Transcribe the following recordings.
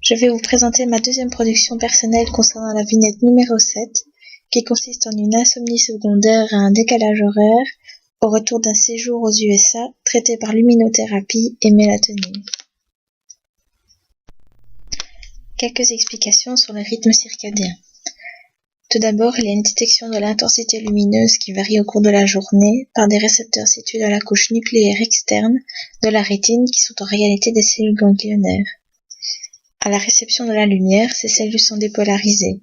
Je vais vous présenter ma deuxième production personnelle concernant la vignette numéro 7, qui consiste en une insomnie secondaire et un décalage horaire au retour d'un séjour aux USA traité par luminothérapie et mélatonine. Quelques explications sur le rythme circadien. Tout d'abord, il y a une détection de l'intensité lumineuse qui varie au cours de la journée par des récepteurs situés dans la couche nucléaire externe de la rétine qui sont en réalité des cellules ganglionnaires. À la réception de la lumière, ces cellules sont dépolarisées.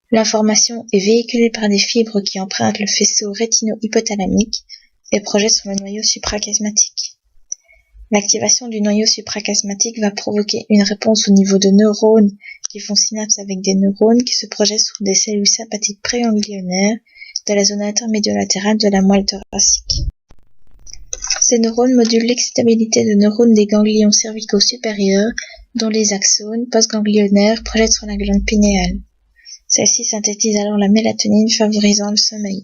L'information est véhiculée par des fibres qui empruntent le faisceau rétino-hypothalamique et projettent sur le noyau suprachiasmatique. L'activation du noyau suprachiasmatique va provoquer une réponse au niveau de neurones qui font synapse avec des neurones qui se projettent sur des cellules sympathiques préganglionnaires de la zone intermédiolatérale de la moelle thoracique. Ces neurones modulent l'excitabilité de neurones des ganglions cervicaux supérieurs dont les axones postganglionnaires projettent sur la glande pinéale. Celle-ci synthétise alors la mélatonine favorisant le sommeil.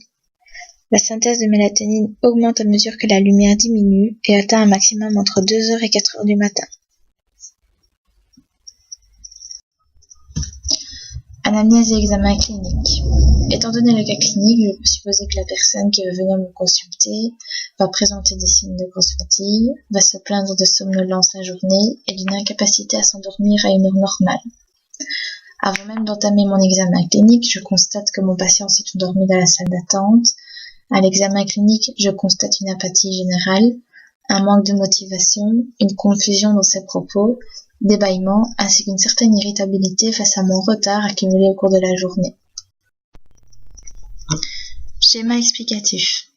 La synthèse de mélatonine augmente à mesure que la lumière diminue et atteint un maximum entre 2h et 4h du matin. Anamnèse et examen clinique. Étant donné le cas clinique, je peux supposer que la personne qui va venir me consulter va présenter des signes de grosse fatigue, va se plaindre de somnolence la journée et d'une incapacité à s'endormir à une heure normale. Avant même d'entamer mon examen clinique, je constate que mon patient s'est endormi dans la salle d'attente. À l'examen clinique, je constate une apathie générale, un manque de motivation, une confusion dans ses propos, des bâillements, ainsi qu'une certaine irritabilité face à mon retard accumulé au cours de la journée. Schéma explicatif.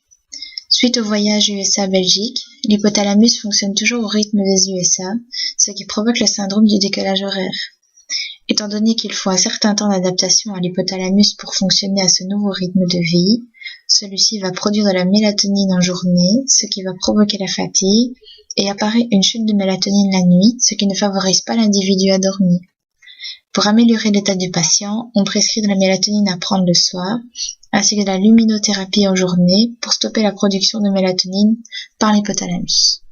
Suite au voyage USA-Belgique, l'hypothalamus fonctionne toujours au rythme des USA, ce qui provoque le syndrome du décalage horaire. Étant donné qu'il faut un certain temps d'adaptation à l'hypothalamus pour fonctionner à ce nouveau rythme de vie, celui-ci va produire de la mélatonine en journée, ce qui va provoquer la fatigue, et apparaît une chute de mélatonine la nuit, ce qui ne favorise pas l'individu à dormir. Pour améliorer l'état du patient, on prescrit de la mélatonine à prendre le soir, ainsi que de la luminothérapie en journée pour stopper la production de mélatonine par l'hypothalamus.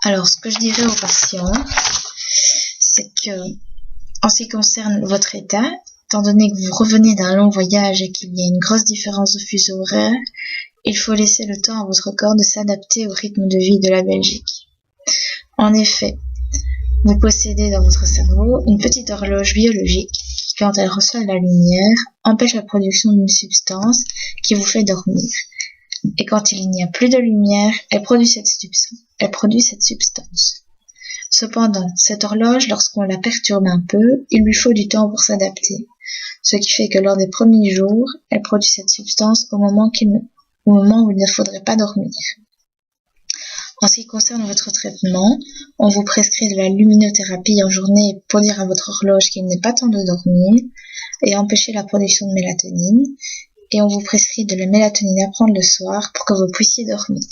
Alors, ce que je dirais aux patients, c'est que, en ce qui concerne votre état, étant donné que vous revenez d'un long voyage et qu'il y a une grosse différence de fuseau horaire, il faut laisser le temps à votre corps de s'adapter au rythme de vie de la Belgique. En effet, vous possédez dans votre cerveau une petite horloge biologique qui, quand elle reçoit la lumière, empêche la production d'une substance qui vous fait dormir. Et quand il n'y a plus de lumière, elle produit cette substance. Cependant, cette horloge, lorsqu'on la perturbe un peu, il lui faut du temps pour s'adapter. Ce qui fait que lors des premiers jours, elle produit cette substance au moment où il ne faudrait pas dormir. En ce qui concerne votre traitement, on vous prescrit de la luminothérapie en journée pour dire à votre horloge qu'il n'est pas temps de dormir et empêcher la production de mélatonine. Et on vous prescrit de la mélatonine à prendre le soir pour que vous puissiez dormir.